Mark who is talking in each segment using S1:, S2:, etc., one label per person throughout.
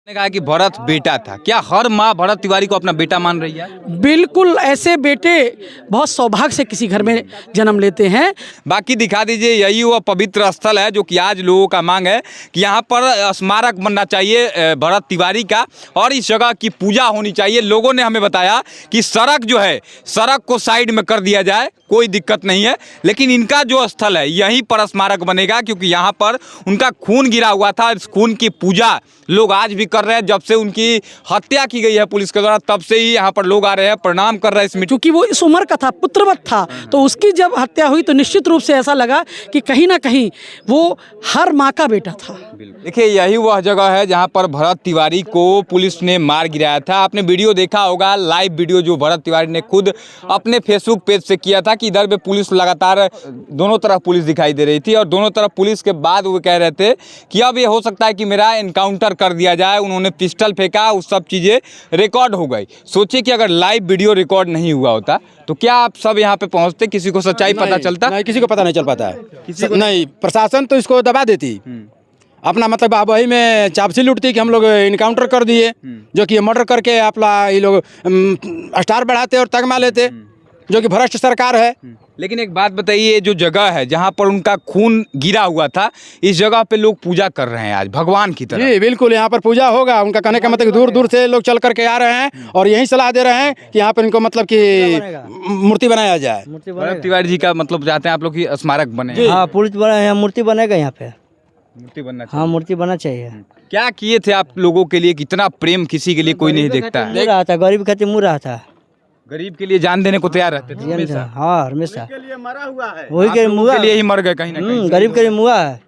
S1: ने कहा कि भरत बेटा था, क्या हर माँ भरत तिवारी को अपना बेटा मान रही है?
S2: बिल्कुल, ऐसे बेटे बहुत सौभाग्य से किसी घर में जन्म लेते हैं।
S1: बाकी दिखा दीजिए, यही वो पवित्र स्थल है जो कि आज लोगों का मांग है कि यहाँ पर स्मारक बनना चाहिए भरत तिवारी का और इस जगह की पूजा होनी चाहिए। लोगों ने हमें बताया कि सड़क जो है, सड़क को साइड में कर दिया जाए, कोई दिक्कत नहीं है, लेकिन इनका जो स्थल है यहीं पर स्मारक बनेगा क्योंकि यहाँ पर उनका खून गिरा हुआ था। इस खून की पूजा लोग आज भी कर रहे हैं। जब से उनकी हत्या की गई है पुलिस के द्वारा, तब से ही यहाँ पर लोग आ रहे हैं, प्रणाम कर रहे हैं। इसमें
S2: क्योंकि वो इस उम्र का था, पुत्रवत था, तो उसकी जब हत्या हुई तो निश्चित रूप से ऐसा लगा कि कहीं ना कहीं वो हर माँ का बेटा था।
S1: देखिए, यही वह जगह है जहाँ पर भरत तिवारी को पुलिस ने मार गिराया था। आपने वीडियो देखा होगा, लाइव वीडियो जो भरत तिवारी ने खुद अपने फेसबुक पेज से किया था कि इधर पे पुलिस लगातार, दोनों तरफ पुलिस दिखाई दे रही थी और दोनों तरफ पुलिस के बाद वो कह रहे थे कि अब ये हो सकता है कि मेरा एनकाउंटर कर दिया जाए। उन्होंने पिस्टल फेंका, उस सब चीज़ें रिकॉर्ड हो गई। सोचिए कि अगर लाइव वीडियो रिकॉर्ड नहीं हुआ होता तो क्या आप सब यहाँ पे पहुँचते, किसी को सच्चाई पता चलता?
S3: नहीं, किसी को पता नहीं चल पाता है। नहीं, प्रशासन तो इसको दबा देती अपना, मतलब वही में चापसी लूटती कि हम लोग इनकाउंटर कर दिए, जो कि मर्डर करके अपना ये लोग स्टार बढ़ाते और तगमा लेते, जो कि भ्रष्ट सरकार है।
S1: लेकिन एक बात बताइए, जो जगह है जहाँ पर उनका खून गिरा हुआ था, इस जगह पे लोग पूजा कर रहे हैं आज भगवान की तरह।
S3: जी बिल्कुल, यहाँ पर पूजा होगा। उनका कहने का मतलब दूर दूर से लोग चल करके आ रहे हैं और यही सलाह दे रहे हैं कि यहाँ पर इनको मतलब कि मूर्ति बनाया जाए।
S1: भरत तिवारी जी का मतलब चाहते हैं आप लोग की स्मारक बने?
S4: हाँ, मूर्ति बनेगा यहाँ पे।
S1: मूर्ति बनना चाहिए।
S4: हाँ, मूर्ति बनना चाहिए।
S1: क्या किए थे आप लोगों के लिए? कितना प्रेम किसी के लिए कोई नहीं देखता है।
S4: मुँह रहा था, गरीब खातिर मुँह रहा था,
S1: गरीब के लिए जान देने को तैयार रहते थे हमेशा।
S4: हाँ, हमेशा वही
S1: आप
S4: के
S1: लोगों
S4: मुआ
S1: के लिए ही मर गए कहीं ना कहीं।
S4: गरीब के लिए मुआ है,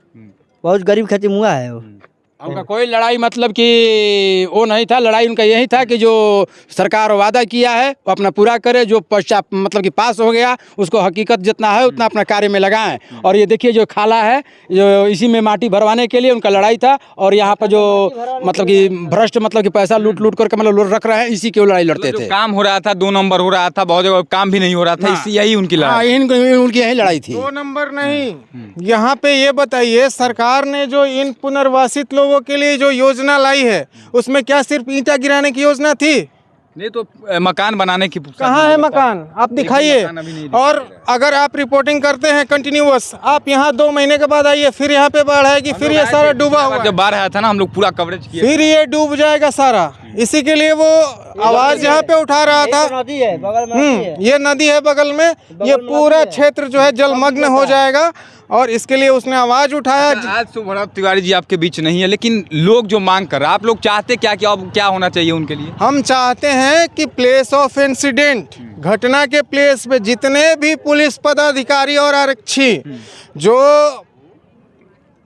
S4: बहुत गरीब खातिर मुआ है वो।
S3: उनका कोई लड़ाई मतलब कि वो नहीं था। लड़ाई उनका यही था कि जो सरकार वादा किया है वो अपना पूरा करे, जो पश्चात मतलब कि पास हो गया उसको हकीकत जितना है उतना अपना कार्य में लगाएं। और ये देखिए, जो खाला है, जो इसी में माटी भरवाने के लिए उनका लड़ाई था। और यहाँ पर जो मतलब कि भ्रष्ट मतलब कि पैसा लूट लूट करके मतलब रख रहे हैं, इसी की लड़ाई लड़ते थे।
S1: काम हो रहा था, 2 नंबर हो रहा था, बहुत जगह काम भी नहीं हो रहा था, इसी यही उनकी लड़ाई।
S3: उनकी यही लड़ाई थी।
S5: 2 नंबर नहीं, यहाँ पे ये बताइए, सरकार ने जो इन पुनर्वासित लोगों के लिए जो योजना लाई है उसमें क्या सिर्फ ईंटा गिराने की योजना थी?
S1: नहीं तो मकान बनाने की
S5: कहाँ है मकान? आप दिखाइए। और अगर आप रिपोर्टिंग करते हैं कंटिन्यूअस, आप यहाँ 2 महीने के बाद आइए, फिर यहाँ पे बाढ़ आएगी, फिर ये सारा डूबा हुआ।
S1: जब बाढ़ आया था ना, हम लोग पूरा कवरेज किए,
S5: फिर ये डूब जाएगा सारा। इसी के लिए वो आवाज यहाँ पे उठा रहा था।
S4: नदी है बगल में,
S5: ये नदी है बगल में, ये पूरा क्षेत्र जो है जलमग्न हो जाएगा और इसके लिए उसने आवाज उठाया।
S1: आज तो भरत तिवारी जी आपके बीच नहीं है, लेकिन लोग जो मांग कर रहे हैं, आप लोग चाहते क्या कि अब क्या होना चाहिए उनके लिए?
S5: हम चाहते हैं कि प्लेस ऑफ इंसिडेंट, घटना के प्लेस पे जितने भी पुलिस पदाधिकारी और आरक्षी, जो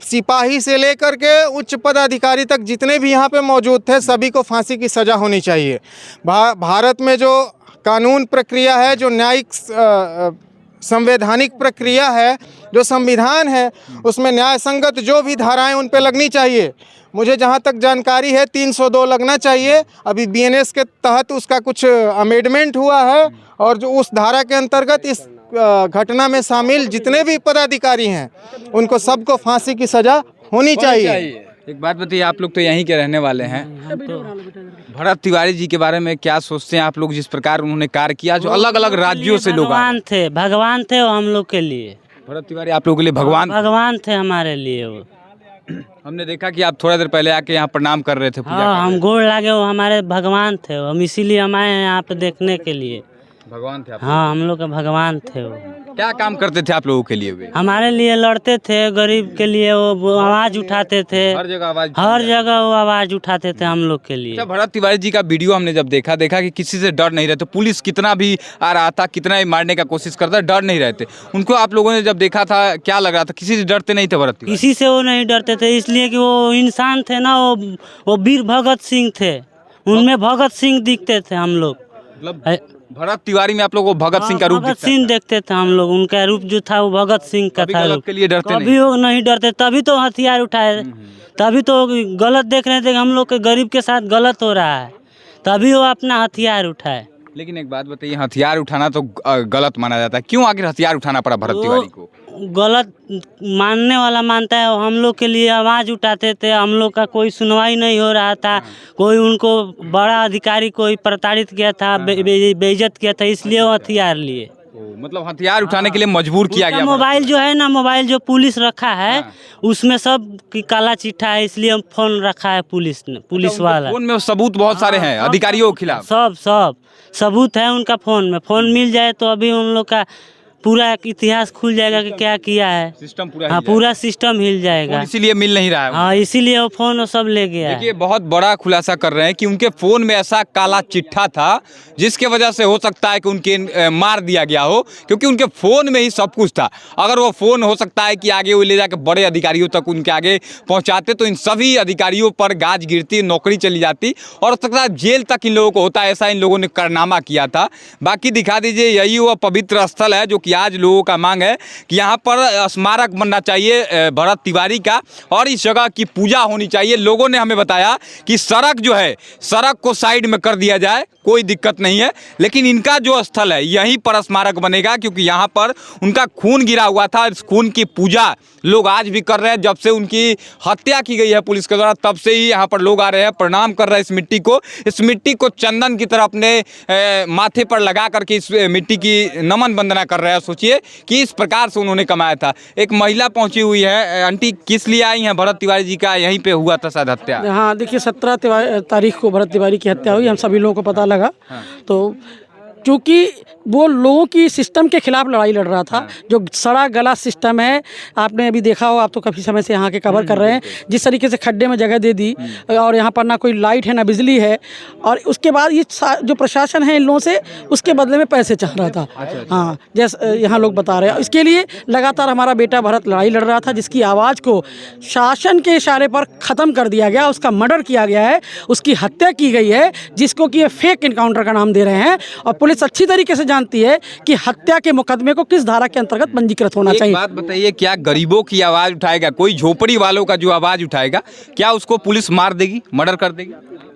S5: सिपाही से लेकर के उच्च पदाधिकारी तक जितने भी यहाँ पे मौजूद थे, सभी को फांसी की सज़ा होनी चाहिए। भारत में जो कानून प्रक्रिया है, जो न्यायिक संवैधानिक प्रक्रिया है, जो संविधान है, उसमें न्याय संगत जो भी धाराएं उन पे लगनी चाहिए। मुझे जहां तक जानकारी है 302 लगना चाहिए। अभी बीएनएस के तहत उसका कुछ अमेंडमेंट हुआ है और जो उस धारा के अंतर्गत इस घटना में शामिल जितने भी पदाधिकारी हैं उनको सबको फांसी की सज़ा होनी चाहिए।
S1: एक बात बताइए, आप लोग तो यहीं के रहने वाले हैं, भरत तिवारी जी के बारे में क्या सोचते हैं आप लोग? जिस प्रकार उन्होंने कार्य किया, जो अलग अलग राज्यों से लोग
S4: भगवान थे वो हम लोग के लिए।
S1: भरत तिवारी आप लोगों के लिए
S4: भगवान थे हमारे लिए वो।
S1: हमने देखा कि आप थोड़ा देर पहले आके यहाँ प्रणाम कर रहे थे, पूजा कर रहे
S4: हम गोड़ लागे, वो हमारे भगवान थे, हम इसीलिए हम आए हैं यहाँ पे देखने के लिए।
S1: भगवान थे आप?
S4: हाँ, हम लोग के भगवान थे वो।
S1: क्या काम करते थे आप लोगों के लिए वे?
S4: हमारे लिए लड़ते थे, गरीब के लिए वो आवाज उठाते थे,
S1: हर
S4: जगह वो आवाज उठाते थे हम लोग के लिए।
S1: अच्छा, भरत तिवारी जी का वीडियो हमने जब देखा कि किसी से डर नहीं रहते। पुलिस कितना भी आ रहा था, कितना ही मारने का कोशिश करता, डर नहीं रहते। उनको आप लोगों ने जब देखा था, क्या लग रहा था? किसी से डरते नहीं थे भरत तिवारी?
S4: किसी से वो नहीं डरते थे, इसलिए कि वो इंसान थे ना, वो वीर भगत सिंह थे, उनमें भगत सिंह दिखते थे हम लोग।
S1: मतलब भरत तिवारी में आप लोगों को भगत सिंह का रूप
S4: भगत सिंह देखते थे हम लोग, उनका रूप जो था वो भगत सिंह का था।
S1: के लिए डरते
S4: कभी वो नहीं डरते, तभी तो हथियार उठाए, तभी तो गलत देख रहे थे कि हम लोग के गरीब के साथ गलत हो रहा है, तभी वो अपना हथियार उठाए।
S1: लेकिन एक बात बताइए, हथियार उठाना तो गलत माना जाता है, क्यों आखिर हथियार उठाना पड़ा भरत तिवारी को?
S4: गलत मानने वाला मानता है, हम लोग के लिए आवाज़ उठाते थे, हम लोग का कोई सुनवाई नहीं हो रहा था, कोई उनको बड़ा अधिकारी कोई प्रताड़ित किया था, बेइज्जत किया था, इसलिए वो हथियार लिए।
S1: मतलब हथियार उठाने के लिए मजबूर किया गया।
S4: मोबाइल जो है ना, मोबाइल जो पुलिस रखा है उसमें सब की काला चिट्ठा है, इसलिए हम फोन रखा है पुलिस ने, पुलिस वाला।
S1: फोन में सबूत बहुत सारे हैं अधिकारियों के खिलाफ।
S4: सब सबूत है उनका फोन में। फोन मिल जाए तो अभी उन लोग का पूरा इतिहास खुल जाएगा कि क्या किया है,
S1: सिस्टम पूरा
S4: हाँ पूरा सिस्टम हिल जाएगा।
S1: इसीलिए मिल नहीं रहा है।
S4: हाँ इसीलिए वो फोन वो सब ले गया है।
S1: देखिए बहुत बड़ा खुलासा कर रहे हैं कि उनके फोन में ऐसा काला चिट्ठा था जिसके वजह से हो सकता है कि उनके मार दिया गया हो, क्योंकि उनके फोन में ही सब कुछ था। अगर वो फोन हो सकता है कि आगे वो ले जाकर बड़े अधिकारियों तक उनके आगे पहुंचाते तो इन सभी अधिकारियों पर गाज गिरती, नौकरी चली जाती और हो सकता है जेल तक इन लोगों को होता। ऐसा इन लोगों ने कारनामा किया था। बाकी दिखा दीजिए, यही वो पवित्र स्थल है जो कि आज लोगों का मांग है कि यहाँ पर स्मारक बनना चाहिए भरत तिवारी का और इस जगह की पूजा होनी चाहिए। लोगों ने हमें बताया कि सड़क जो है, सड़क को साइड में कर दिया जाए, कोई दिक्कत नहीं है, लेकिन इनका जो स्थल है यहीं पर स्मारक बनेगा, क्योंकि यहाँ पर उनका खून गिरा हुआ था। इस खून की पूजा लोग आज भी कर रहे हैं। जब से उनकी हत्या की गई है पुलिस के द्वारा, तब से ही यहाँ पर लोग आ रहे हैं, प्रणाम कर रहे हैं इस मिट्टी को चंदन की तरह अपने माथे पर लगा करके इस मिट्टी की नमन वंदना कर रहे हैं। सोचिए कि इस प्रकार से उन्होंने कमाया था। एक महिला पहुंची हुई है। आंटी किस लिए आई हैं? भरत तिवारी जी का यहीं पे हुआ था शायद हत्या।
S2: हाँ देखिए, 17 तारीख को भरत तिवारी की हत्या हुई, हम सभी लोगों को पता लगा। तो क्योंकि वो लोगों की सिस्टम के खिलाफ लड़ाई लड़ रहा था, जो सड़ा गला सिस्टम है। आपने अभी देखा हो, आप तो काफ़ी समय से यहाँ के कवर कर रहे हैं, जिस तरीके से खड्डे में जगह दे दी और यहाँ पर ना कोई लाइट है ना बिजली है, और उसके बाद ये जो प्रशासन है इन लोगों से उसके बदले में पैसे चाह रहा था। हाँ, जैसे यहाँ लोग बता रहे हैं, इसके लिए लगातार हमारा बेटा भरत लड़ाई लड़ रहा था, जिसकी आवाज़ को शासन के इशारे पर ख़त्म कर दिया गया, उसका मर्डर किया गया है, उसकी हत्या की गई है, जिसको कि ये फेक इनकाउंटर का नाम दे रहे हैं। और पुलिस अच्छी तरीके से जानती है कि हत्या के मुकदमे को किस धारा के अंतर्गत पंजीकृत होना चाहिए।
S1: बात बताइए, क्या गरीबों की आवाज उठाएगा कोई? झोपड़ी वालों का जो आवाज उठाएगा, क्या उसको पुलिस मार देगी, मर्डर कर देगी?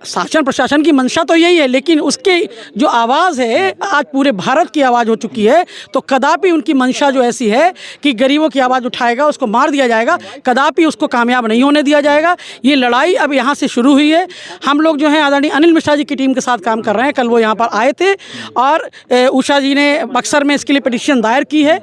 S2: शासन प्रशासन की मंशा तो यही है, लेकिन उसके जो आवाज़ है आज पूरे भारत की आवाज़ हो चुकी है। तो कदापि उनकी मंशा जो ऐसी है कि गरीबों की आवाज़ उठाएगा उसको मार दिया जाएगा, कदापि उसको कामयाब नहीं होने दिया जाएगा। ये लड़ाई अब यहाँ से शुरू हुई है। हम लोग जो हैं आदरणीय अनिल मिश्रा जी की टीम के साथ काम कर रहे हैं। कल वो यहाँ पर आए थे और उषा जी ने बक्सर में इसके लिए पिटीशन दायर की है।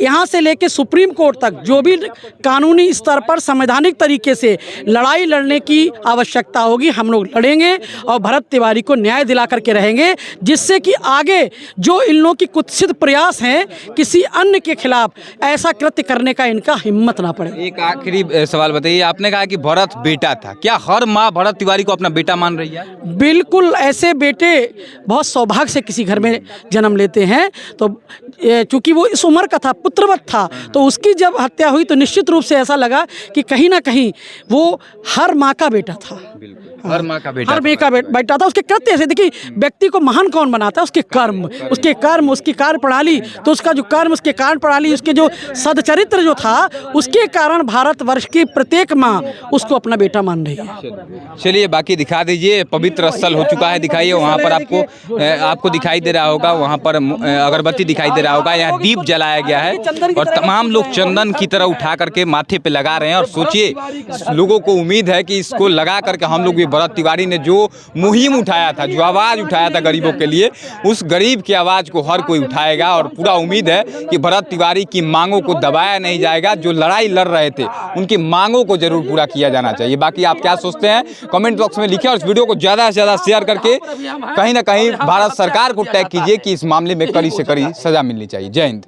S2: यहाँ से लेके सुप्रीम कोर्ट तक जो भी कानूनी स्तर पर संवैधानिक तरीके से लड़ाई लड़ने की आवश्यकता होगी, हम लोग लड़ेंगे और भरत तिवारी को न्याय दिला करके रहेंगे, जिससे कि आगे जो इन लोगों की कुत्सित प्रयास हैं किसी अन्य के खिलाफ ऐसा कृत्य करने का इनका हिम्मत ना पड़े।
S1: एक आखिरी सवाल बताइए, आपने कहा कि भरत बेटा था, क्या हर माँ भरत तिवारी को अपना बेटा मान रही है?
S2: बिल्कुल, ऐसे बेटे बहुत सौभाग्य से किसी घर में जन्म लेते हैं। तो चूंकि वो इस उम्र का था, पुत्रवत था, तो उसकी जब हत्या हुई तो निश्चित रूप से ऐसा लगा कि कहीं ना कहीं वो हर माँ का बेटा था।
S1: हर माँ का बेटा,
S2: हर माँ का बेटा था। उसके कृत्य ऐसे, देखिए व्यक्ति को महान कौन बनाता है? उसके कर्म, उसकी कार्य प्रणाली। तो उसका जो कर्म, उसके कार्य प्रणाली, उसके जो सदचरित्र जो था, उसके कारण भारतवर्ष की प्रत्येक माँ उसको अपना बेटा मान रही है।
S1: चलिए बाकी दिखा दीजिए। पवित्र स्थल हो चुका है, दिखाइए। वहाँ पर आपको दिखाई दे रहा होगा, वहाँ पर अगरबत्ती दिखाई दे रहा होगा, यहाँ दीप जलाया गया है और तमाम लोग चंदन की तरह उठा करके माथे पे लगा रहे हैं। और सोचिए, लोगों को उम्मीद है कि इसको लगा करके हम लोग भी भरत तिवारी ने जो मुहिम उठाया था, जो आवाज़ उठाया था गरीबों के लिए, उस गरीब की आवाज़ को हर कोई उठाएगा। और पूरा उम्मीद है कि भरत तिवारी की मांगों को दबाया नहीं जाएगा। जो लड़ाई लड़ रहे थे उनकी मांगों को जरूर पूरा किया जाना चाहिए। बाकी आप क्या सोचते हैं कमेंट बॉक्स में लिखिए और इस वीडियो को ज़्यादा से ज़्यादा शेयर करके कहीं ना कहीं भारत सरकार को टैग कीजिए कि इस मामले में कड़ी से कड़ी सजा मिलनी चाहिए। जय हिंद।